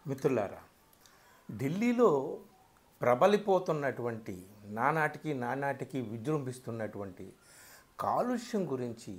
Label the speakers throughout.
Speaker 1: మిత్రులారా, ఢిల్లీలో ప్రబలిపోతున్నటువంటి నానాటికి విజృంభిస్తున్నటువంటి కాలుష్యం గురించి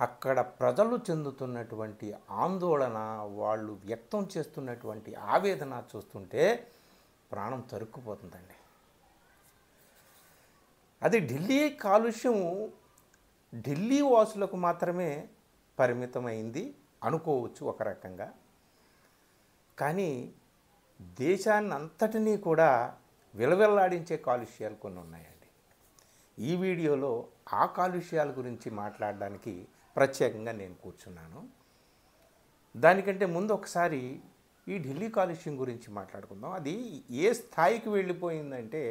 Speaker 1: అక్కడ ప్రజలు చెందుతున్నటువంటి ఆందోళన, వాళ్ళు వ్యక్తం చేస్తున్నటువంటి ఆవేదన చూస్తుంటే ప్రాణం తరుక్కుపోతుందండి. అది ఢిల్లీ కాలుష్యం ఢిల్లీ వాసులకు మాత్రమే పరిమితమైంది అనుకోవచ్చు ఒక రకంగా. కానీ దేశాన్ని అంతటినీ కూడా విలవిల్లాడించే కాలుష్యాలు కొన్ని ఉన్నాయండి. ఈ వీడియోలో ఆ కాలుష్యాల గురించి మాట్లాడడానికి ప్రత్యేకంగా నేను కూర్చున్నాను. దానికంటే ముందు ఒకసారి ఈ ఢిల్లీ కాలుష్యం గురించి మాట్లాడుకుందాం. అది ఏ స్థాయికి వెళ్ళిపోయిందంటే,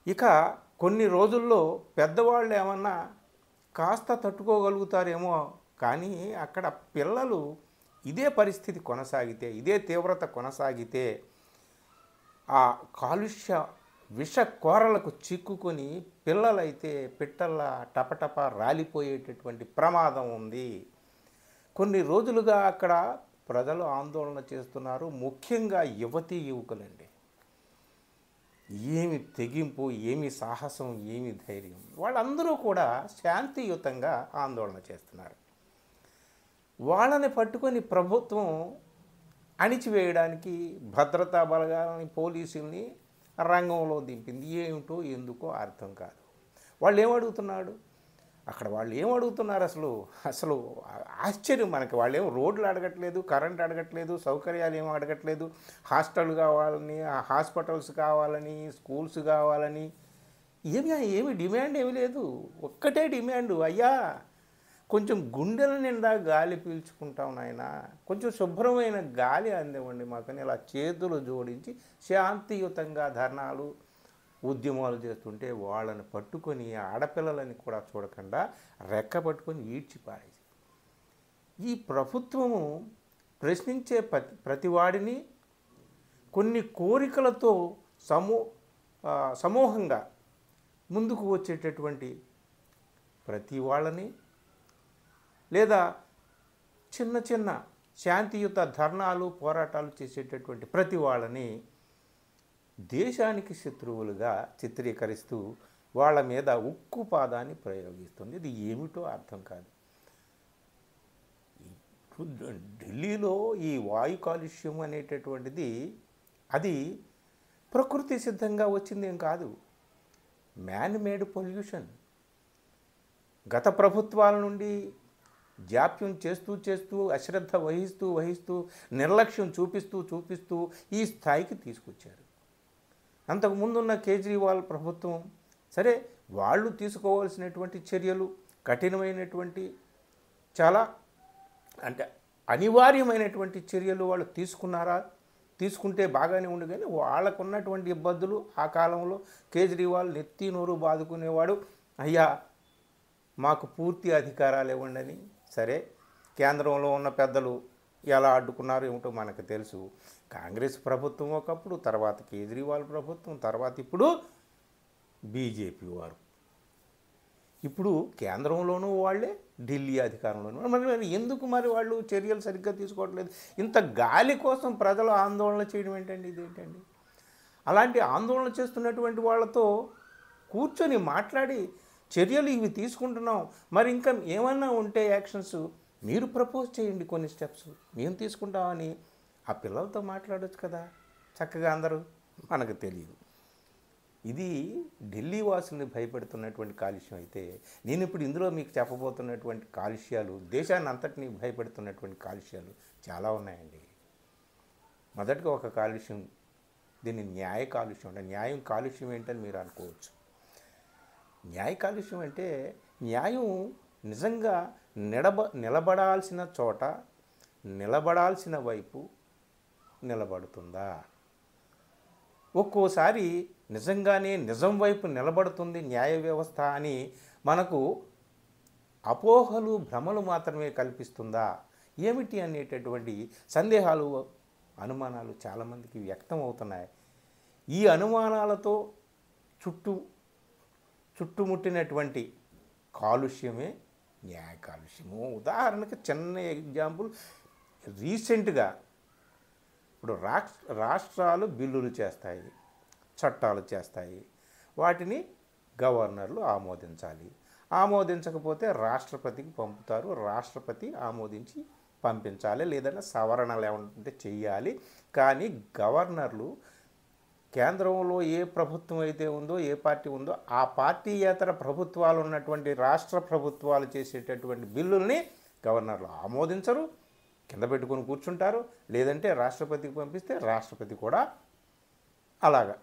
Speaker 1: ఇక కొన్ని రోజుల్లో పెద్దవాళ్ళు ఏమన్నా కాస్త తట్టుకోగలుగుతారేమో, కానీ అక్కడ పిల్లలు ఇదే పరిస్థితి కొనసాగితే, ఇదే తీవ్రత కొనసాగితే ఆ కాలుష్య విష కోరలకు చిక్కుకొని పిల్లలైతే పిట్టల్లా టపటప రాలిపోయేటటువంటి ప్రమాదం ఉంది. కొన్ని రోజులుగా అక్కడ ప్రజలు ఆందోళన చేస్తున్నారు. ముఖ్యంగా యువతీ యువకులండి. ఏమి తెగింపు, ఏమి సాహసం, ఏమి ధైర్యం! వాళ్ళందరూ కూడా శాంతియుతంగా ఆందోళన చేస్తున్నారు. వాళ్ళని పట్టుకొని ప్రభుత్వం అణిచివేయడానికి భద్రతా బలగాలని, పోలీసుల్ని రంగంలో దింపింది. ఏమిటో ఎందుకో అర్థం కాదు. వాళ్ళు ఏమడుగుతున్నారు అసలు ఆశ్చర్యం మనకి. వాళ్ళేమో రోడ్లు అడగట్లేదు, కరెంట్ అడగట్లేదు, సౌకర్యాలు ఏమో అడగట్లేదు. హాస్టల్ కావాలని, హాస్పిటల్స్ కావాలని, స్కూల్స్ కావాలని ఏమి డిమాండ్ ఏమి లేదు. ఒక్కటే డిమాండు, అయ్యా కొంచెం గుండెల నిండా గాలి పీల్చుకుంటాం నాయన, కొంచెం శుభ్రమైన గాలి అందివ్వండి మాకని ఇలా చేతులు జోడించి శాంతియుతంగా ధర్నాలు, ఉద్యమాలు చేస్తుంటే వాళ్ళని పట్టుకొని, ఆడపిల్లలని కూడా చూడకుండా రెక్క పట్టుకొని ఈడ్చిపారేసి, ఈ ప్రభుత్వము ప్రశ్నించే ప్రతివాడిని కొన్ని కోరికలతో సమూహంగా ముందుకు వచ్చేటటువంటి ప్రతి వాళ్ళని, లేదా చిన్న చిన్న శాంతియుత ధర్నాలు, పోరాటాలు చేసేటటువంటి ప్రతి వాళ్ళని దేశానికి శత్రువులుగా చిత్రీకరిస్తూ వాళ్ళ మీద ఉక్కుపాదాన్ని ప్రయోగిస్తుంది. ఇది ఏమిటో అర్థం కాదు. ఇప్పుడు ఢిల్లీలో ఈ వాయు కాలుష్యం అనేటటువంటిది అది ప్రకృతి సిద్ధంగా వచ్చిందేం కాదు, మ్యాన్ మేడ్ పొల్యూషన్. గత ప్రభుత్వాల నుండి జాప్యం చేస్తూ అశ్రద్ధ వహిస్తూ నిర్లక్ష్యం చూపిస్తూ ఈ స్థాయికి తీసుకొచ్చారు. అంతకుముందున్న కేజ్రీవాల్ ప్రభుత్వం సరే, వాళ్ళు తీసుకోవాల్సినటువంటి చర్యలు కఠినమైనటువంటి, చాలా అంటే అనివార్యమైనటువంటి చర్యలు వాళ్ళు తీసుకుంటే బాగానే ఉండు. కానీ వాళ్ళకున్నటువంటి ఇబ్బందులు ఆ కాలంలో కేజ్రీవాల్ నెత్తి నోరు బాదుకునేవాడు. అయ్యా మాకు పూర్తి అధికారాలు ఇవ్వండి అని. సరే, కేంద్రంలో ఉన్న పెద్దలు ఎలా అడ్డుకున్నారో ఏమిటో మనకు తెలుసు. కాంగ్రెస్ ప్రభుత్వం ఒకప్పుడు, తర్వాత కేజ్రీవాల్ ప్రభుత్వం, తర్వాత ఇప్పుడు బీజేపీ వారు, ఇప్పుడు కేంద్రంలోనూ వాళ్ళే, ఢిల్లీ అధికారంలోనూ. మరి ఎందుకు వాళ్ళు చర్యలు సరిగ్గా తీసుకోవట్లేదు? ఇంత గాలి కోసం ప్రజలు ఆందోళన చేయడం ఏంటండి? ఇదేంటండి? అలాంటి ఆందోళన చేస్తున్నటువంటి వాళ్ళతో కూర్చొని మాట్లాడి చర్యలు ఇవి తీసుకుంటున్నాం, మరి ఇంకా ఏమన్నా ఉంటే యాక్షన్స్ మీరు ప్రపోజ్ చేయండి, కొన్ని స్టెప్స్ మేము తీసుకుంటామని ఆ పిల్లలతో మాట్లాడవచ్చు కదా చక్కగా. అందరూ మనకు తెలియదు. ఇది ఢిల్లీ వాసుల్ని భయపెడుతున్నటువంటి కాలుష్యం అయితే, నేను ఇప్పుడు ఇందులో మీకు చెప్పబోతున్నటువంటి కాలుష్యాలు దేశాన్ని అంతటినీ భయపెడుతున్నటువంటి కాలుష్యాలు చాలా ఉన్నాయండి. మొదటిగా ఒక కాలుష్యం, దీన్ని న్యాయ కాలుష్యం అంటే, న్యాయం కాలుష్యం ఏంటని మీరు అనుకోవచ్చు. న్యాయ కాలుష్యం అంటే, న్యాయం నిజంగా నిలబడాల్సిన చోట, నిలబడాల్సిన వైపు నిలబడుతుందా? ఒక్కోసారి నిజంగానే నిజం వైపు నిలబడుతుంది న్యాయ వ్యవస్థ అని మనకు అపోహలు, భ్రమలు మాత్రమే కల్పిస్తుందా ఏమిటి అనేటటువంటి సందేహాలు, అనుమానాలు చాలామందికి వ్యక్తం అవుతున్నాయి. ఈ అనుమానాలతో చుట్టుముట్టినటువంటి కాలుష్యమే న్యాయ కాలుష్యము. ఉదాహరణకి చిన్న ఎగ్జాంపుల్, రీసెంట్గా ఇప్పుడు రాష్ట్రాలు బిల్లులు చేస్తాయి, చట్టాలు చేస్తాయి. వాటిని గవర్నర్లు ఆమోదించాలి. ఆమోదించకపోతే రాష్ట్రపతికి పంపుతారు. రాష్ట్రపతి ఆమోదించి పంపించాలి, లేదంటే సవరణలు ఏమంటే చెయ్యాలి. కానీ గవర్నర్లు కేంద్రంలో ఏ ప్రభుత్వం అయితే ఉందో, ఏ పార్టీ ఉందో ఆ పార్టీయేతర ప్రభుత్వాలు ఉన్నటువంటి రాష్ట్ర ప్రభుత్వాలు చేసేటటువంటి బిల్లుల్ని గవర్నర్లు ఆమోదించరు, కింద పెట్టుకొని కూర్చుంటారు. లేదంటే రాష్ట్రపతికి పంపిస్తే రాష్ట్రపతి కూడా అలాగా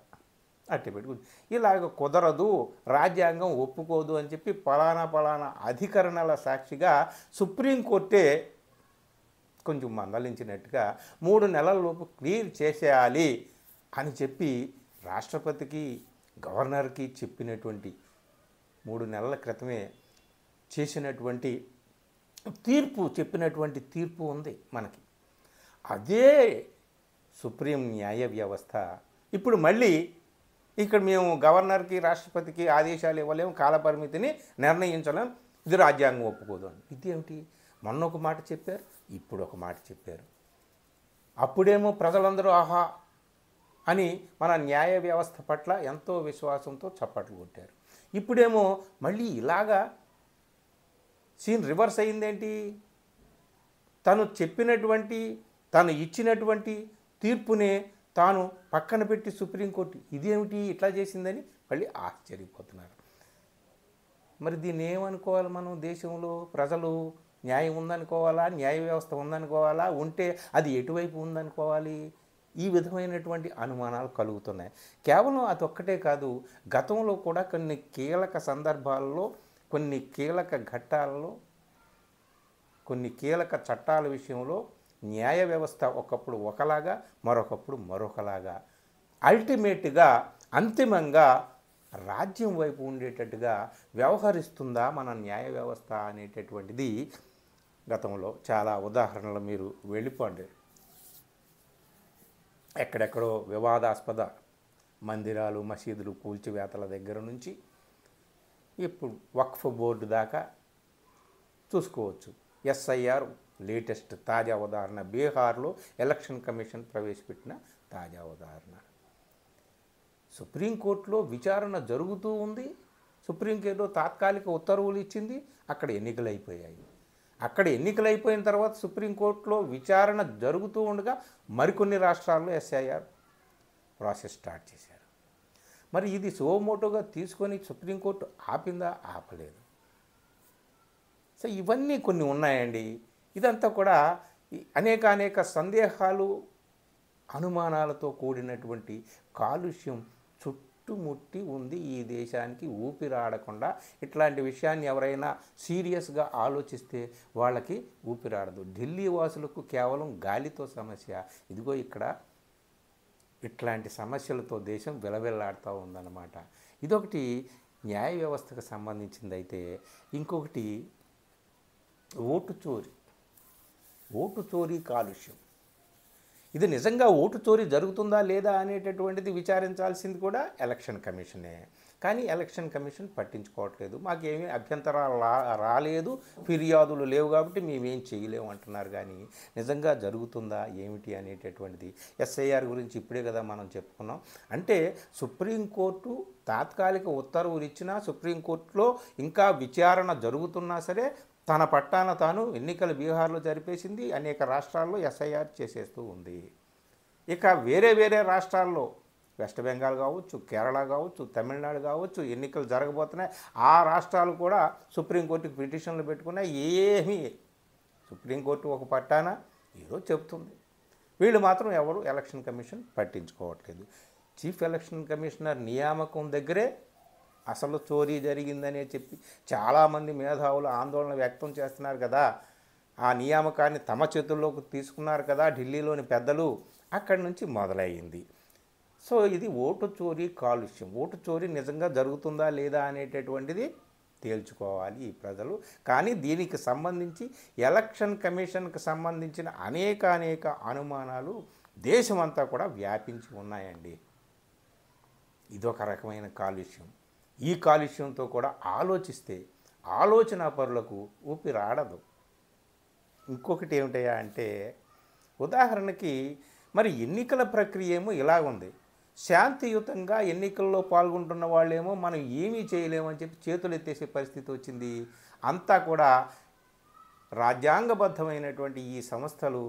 Speaker 1: అట్టి పెట్టుకుని ఇలాగ కుదరదు, రాజ్యాంగం ఒప్పుకోదు అని చెప్పి పలానా అధికరణల సాక్షిగా సుప్రీంకోర్టే కొంచెం మందలించినట్టుగా 3 నెలలలోపు క్లియర్ చేసేయాలి అని చెప్పి రాష్ట్రపతికి గవర్నర్కి చెప్పినటువంటి 3 నెలల క్రితమే చేసినటువంటి చెప్పినటువంటి తీర్పు ఉంది మనకి. అదే సుప్రీం న్యాయ వ్యవస్థ ఇప్పుడు మళ్ళీ ఇక్కడ మేము గవర్నర్కి రాష్ట్రపతికి ఆదేశాలు ఇవ్వలేము, కాలపరిమితిని నిర్ణయించలేం, ఇది రాజ్యాంగం ఒప్పుకోదు అని. ఇదేమిటి? మొన్న ఒక మాట చెప్పారు, ఇప్పుడు ఒక మాట చెప్పారు. అప్పుడేమో ప్రజలందరూ ఆహా అని మన న్యాయ వ్యవస్థ పట్ల ఎంతో విశ్వాసంతో చప్పట్లు కొట్టారు. ఇప్పుడేమో మళ్ళీ ఇలాగా సీన్ రివర్స్ అయిందేంటి? తను ఇచ్చినటువంటి తీర్పునే తాను పక్కన పెట్టి సుప్రీంకోర్టు ఇదేమిటి ఇట్లా చేసిందని మళ్ళీ ఆశ్చర్యపోతున్నారు. మరి దీన్ని ఏమనుకోవాలి? మనం దేశంలో ప్రజలు న్యాయం ఉందనుకోవాలా, న్యాయ వ్యవస్థ ఉందనుకోవాలా, ఉంటే అది ఎటువైపు ఉందనుకోవాలి? ఈ విధమైనటువంటి అనుమానాలు కలుగుతున్నాయి. కేవలం అదొక్కటే కాదు, గతంలో కూడా కొన్ని కీలక సందర్భాల్లో, కొన్ని కీలక ఘట్టాలలో, కొన్ని కీలక చట్టాల విషయంలో న్యాయ వ్యవస్థ ఒకప్పుడు ఒకలాగా, మరొకప్పుడు మరొకలాగా, అల్టిమేట్గా అంతిమంగా రాజ్యం వైపు ఉండేటట్టుగా వ్యవహరిస్తుందా మన న్యాయ వ్యవస్థ అనేటటువంటిది గతంలో చాలా ఉదాహరణలు మీరు వెళ్ళిపోండి. ఎక్కడెక్కడో వివాదాస్పద మందిరాలు, మసీదులు కూల్చివేతల దగ్గర నుంచి ఇప్పుడు వక్ఫ్ బోర్డు దాకా చూసుకోవచ్చు. ఎస్ఐఆర్ లేటెస్ట్ తాజా ఉదాహరణ, బీహార్లో ఎలక్షన్ కమిషన్ ప్రవేశపెట్టిన తాజా ఉదాహరణ. సుప్రీంకోర్టులో విచారణ జరుగుతూ ఉంది, సుప్రీంకోర్టు తాత్కాలిక ఉత్తర్వులు ఇచ్చింది, అక్కడ ఎన్నికలు అయిపోయాయి. అక్కడ ఎన్నికలు అయిపోయిన తర్వాత సుప్రీంకోర్టులో విచారణ జరుగుతూ ఉండగా మరికొన్ని రాష్ట్రాల్లో ఎస్ఐఆర్ ప్రాసెస్ స్టార్ట్ చేశారు. మరి ఇది సుమోటోగా తీసుకొని సుప్రీంకోర్టు ఆపిందా? ఆపలేదు. సో ఇవన్నీ కొన్ని ఉన్నాయండి. ఇదంతా కూడా అనేక సందేహాలు, అనుమానాలతో కూడినటువంటి కాలుష్యం చుట్టుముట్టి ఉంది ఈ దేశానికి. ఊపిరాడకుండా ఇట్లాంటి విషయాన్ని ఎవరైనా సీరియస్గా ఆలోచిస్తే వాళ్ళకి ఊపిరాడదు. ఢిల్లీ వాసులకు కేవలం గాలితో సమస్య, ఇదిగో ఇక్కడ ఇట్లాంటి సమస్యలతో దేశం విలవిల్లాడుతూ ఉందన్నమాట. ఇదొకటి న్యాయ వ్యవస్థకు సంబంధించింది. అయితే ఇంకొకటి ఓటు చోరీ కాలుష్యం. ఇది నిజంగా ఓటు చోరీ జరుగుతుందా లేదా అనేటటువంటిది విచారించాల్సింది కూడా ఎలక్షన్ కమిషనే. కానీ ఎలక్షన్ కమిషన్ పట్టించుకోవట్లేదు. మాకేమీ అభ్యంతరాలు రాలేదు, ఫిర్యాదులు లేవు కాబట్టి మేమేం చేయలేము అంటున్నారు. కానీ నిజంగా జరుగుతుందా ఏమిటి అనేటటువంటిది ఎస్ఐఆర్ గురించి ఇప్పుడే కదా మనం చెప్పుకున్నాం. అంటే సుప్రీంకోర్టు తాత్కాలిక ఉత్తర్వులు ఇచ్చినా, సుప్రీంకోర్టులో ఇంకా విచారణ జరుగుతున్నా సరే తన పట్టాన తాను ఎన్నికలు బీహార్లో జరిపేసింది, అనేక రాష్ట్రాల్లో ఎస్ఐఆర్ చేసేస్తూ ఉంది. ఇక వేరే రాష్ట్రాల్లో వెస్ట్ బెంగాల్ కావచ్చు, కేరళ కావచ్చు, తమిళనాడు కావచ్చు ఎన్నికలు జరగబోతున్నాయి. ఆ రాష్ట్రాలు కూడా సుప్రీంకోర్టుకి పిటిషన్లు పెట్టుకున్నాయి. ఏమీ సుప్రీంకోర్టు ఒక పట్టాన ఏదో చెప్తుంది, వీళ్ళు మాత్రం ఎవరు ఎలక్షన్ కమిషన్ పట్టించుకోవట్లేదు. చీఫ్ ఎలక్షన్ కమిషనర్ నియామకం దగ్గరే అసలు చోరీ జరిగిందనే చెప్పి చాలామంది మేధావులు ఆందోళన వ్యక్తం చేస్తున్నారు కదా. ఆ నియామకాన్ని తమ చేతుల్లోకి తీసుకున్నారు కదా ఢిల్లీలోని పెద్దలు, అక్కడి నుంచి మొదలయ్యింది. సో ఇది ఓటు చోరీ కాలుష్యం. ఓటు చోరీ నిజంగా జరుగుతుందా లేదా అనేటటువంటిది తేల్చుకోవాలి ఈ ప్రజలు. కానీ దీనికి సంబంధించి ఎలక్షన్ కమిషన్కి సంబంధించిన అనేక అనుమానాలు దేశమంతా కూడా వ్యాపించి ఉన్నాయండి. ఇదొక రకమైన కాలుష్యం. ఈ కాలుష్యంతో కూడా ఆలోచిస్తే ఆలోచన పరులకు ఊపిరాడదు. ఇంకొకటి ఏమిటయా అంటే, ఉదాహరణకి మరి ఎన్నికల ప్రక్రియ ఏమో ఇలాగుంది. శాంతియుతంగా ఎన్నికల్లో పాల్గొంటున్న వాళ్ళేమో మనం ఏమీ చేయలేమని చెప్పి చేతులు ఎత్తేసే పరిస్థితి వచ్చింది. అంతా కూడా రాజ్యాంగబద్ధమైనటువంటి ఈ సంస్థలు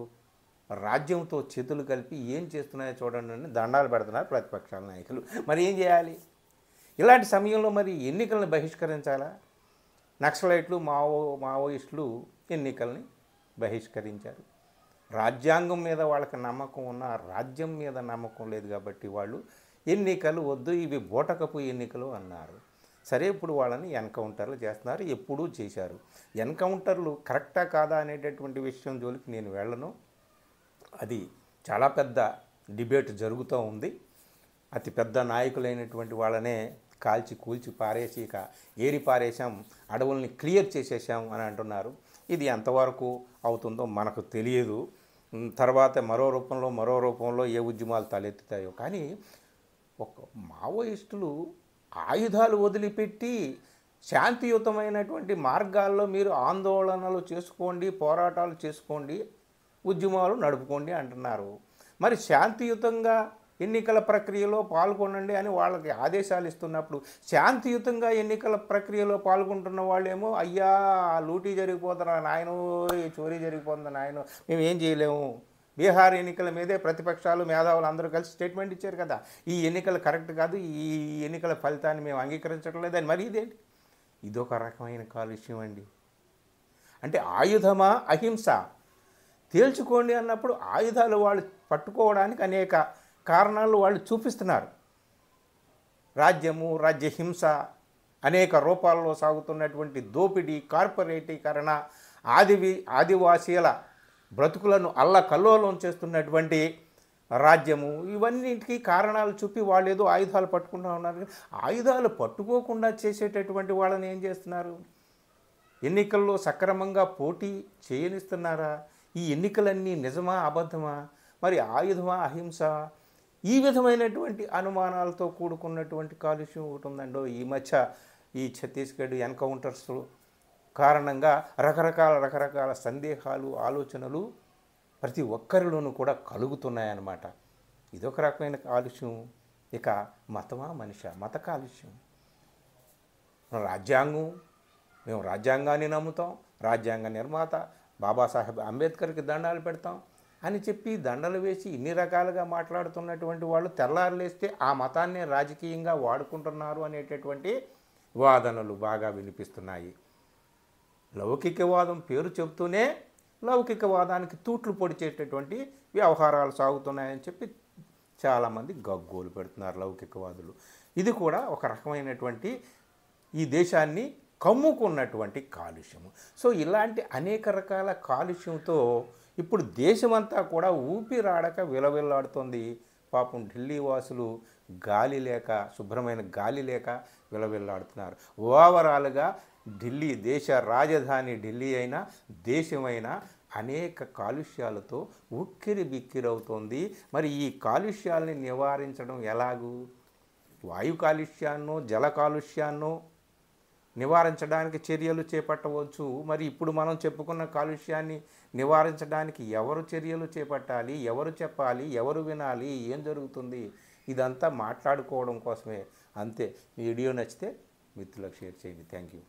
Speaker 1: రాజ్యంతో చేతులు కలిపి ఏం చేస్తున్నాయో చూడండి అని దండాలు పెడుతున్నారు ప్రతిపక్షాల నాయకులు. మరి ఏం చేయాలి? ఇలాంటి సమయంలో మరి ఎన్నికలను బహిష్కరించాలా? నక్సలైట్లు మావోయిస్టులు ఎన్నికల్ని బహిష్కరించారు. రాజ్యాంగం మీద వాళ్ళకి నమ్మకం ఉన్న, రాజ్యం మీద నమ్మకం లేదు కాబట్టి వాళ్ళు ఎన్నికలు వద్దు, ఇవి బూటకపు ఎన్నికలు అన్నారు. సరే, ఇప్పుడు వాళ్ళని ఎన్కౌంటర్లు చేస్తున్నారు, ఎప్పుడూ చేశారు. ఎన్కౌంటర్లు కరెక్టా కాదా అనేటటువంటి విషయం జోలికి నేను వెళ్ళను. అది చాలా పెద్ద డిబేట్ జరుగుతూ ఉంది. అతి పెద్ద నాయకులైనటువంటి వాళ్ళనే కాల్చి కూల్చి పారేసి ఇక ఏరి పారేసాం, అడవుల్ని క్లియర్ చేసేసాం అని అంటున్నారు. ఇది ఎంతవరకు అవుతుందో మనకు తెలియదు. తర్వాత మరో రూపంలో ఏ ఉద్యమాలు తలెత్తుతాయో. కానీ ఒక మావోయిస్టులు ఆయుధాలు వదిలిపెట్టి శాంతియుతమైనటువంటి మార్గాల్లో మీరు ఆందోళనలు చేసుకోండి, పోరాటాలు చేసుకోండి, ఉద్యమాలు నడుపుకోండి అంటున్నారు. మరి శాంతియుతంగా ఎన్నికల ప్రక్రియలో పాల్గొనండి అని వాళ్ళకి ఆదేశాలు ఇస్తున్నప్పుడు శాంతియుతంగా ఎన్నికల ప్రక్రియలో పాల్గొంటున్న వాళ్ళేమో అయ్యా లూటీ జరిగిపోతున్నా నాయనో, చోరీ జరిగిపోతుంది నాయనో, మేము ఏం చేయలేము. బీహార్ ఎన్నికల మీదే ప్రతిపక్షాలు మేధావులు అందరూ కలిసి స్టేట్మెంట్ ఇచ్చారు కదా, ఈ ఎన్నికలు కరెక్ట్ కాదు, ఈ ఎన్నికల ఫలితాన్ని మేము అంగీకరించడం లేదని. మరి ఇదేంటి? ఇదొక రకమైన కాలుష్యం అండి. అంటే ఆయుధమా అహింస తేల్చుకోండి అన్నప్పుడు ఆయుధాలు వాళ్ళు పట్టుకోవడానికి అనేక కారణాలు వాళ్ళు చూపిస్తున్నారు. రాజ్యహింస, అనేక రూపాల్లో సాగుతున్నటువంటి దోపిడీ, కార్పొరేటీకరణ, ఆదివాసీల బ్రతుకులను అల్లకల్లోలం చేస్తున్నటువంటి రాజ్యము, ఇవన్నింటికి కారణాలు చూపి వాళ్ళు ఏదో ఆయుధాలు పట్టుకుంటూ ఉన్నారు. ఆయుధాలు పట్టుకోకుండా చేసేటటువంటి వాళ్ళని ఏం చేస్తున్నారు? ఎన్నికల్లో సక్రమంగా పోటీ చేయనిస్తున్నారా? ఈ ఎన్నికలన్నీ నిజమా అబద్ధమా? మరి ఆయుధమా అహింస? ఈ విధమైనటువంటి అనుమానాలతో కూడుకున్నటువంటి కాలుష్యం ఒకటి ఉందండో ఈ మధ్య. ఈ ఛత్తీస్గఢ్ ఎన్కౌంటర్స్ కారణంగా రకరకాల సందేహాలు, ఆలోచనలు ప్రతి ఒక్కరిలోనూ కూడా కలుగుతున్నాయన్నమాట. ఇదొక రకమైన కాలుష్యం. ఇక మతమా మనిషా? మత కాలుష్యం. మేము రాజ్యాంగాన్ని నమ్ముతాం, రాజ్యాంగ నిర్మాత బాబాసాహెబ్ అంబేద్కర్కి దండాలు పెడతాం అని చెప్పి దండలు వేసి ఇన్ని రకాలుగా మాట్లాడుతున్నటువంటి వాళ్ళు తెల్లారులేస్తే ఆ మతాన్నే రాజకీయంగా వాడుకుంటున్నారు అనేటటువంటి వాదనలు బాగా వినిపిస్తున్నాయి. లౌకికవాదం పేరు చెబుతూనే లౌకికవాదానికి తూట్లు పొడిచేటటువంటి వ్యవహారాలు సాగుతున్నాయని చెప్పి చాలామంది గగ్గోలు పెడుతున్నారు లౌకికవాదులు. ఇది కూడా ఒక రకమైనటువంటి ఈ దేశాన్ని కమ్ముకున్నటువంటి కాలుష్యము. సో ఇలాంటి అనేక రకాల కాలుష్యంతో ఇప్పుడు దేశమంతా కూడా ఊపిరాడక విలవిల్లాడుతోంది. పాపం ఢిల్లీ వాసులు గాలి లేక, శుభ్రమైన గాలి లేక విలవిల్లాడుతున్నారు. ఓవరాల్గా ఢిల్లీ, దేశ రాజధాని ఢిల్లీ అయినా దేశమైనా అనేక కాలుష్యాలతో ఉక్కిరి బిక్కిరవుతోంది. మరి ఈ కాలుష్యాలని నివారించడం ఎలాగూ? వాయు కాలుష్యాన్నో జల కాలుష్యాన్నో నివారించడానికి చర్యలు చేపట్టవచ్చు. మరి ఇప్పుడు మనం చెప్పుకున్న కాలుష్యాన్ని నివారించడానికి ఎవరు చర్యలు చేపట్టాలి, ఎవరు చెప్పాలి, ఎవరు వినాలి, ఏం జరుగుతుంది? ఇదంతా మాట్లాడుకోవడం కోసమే. అంతే. వీడియో నచ్చితే మిత్రులకు షేర్ చేయండి. Thank you.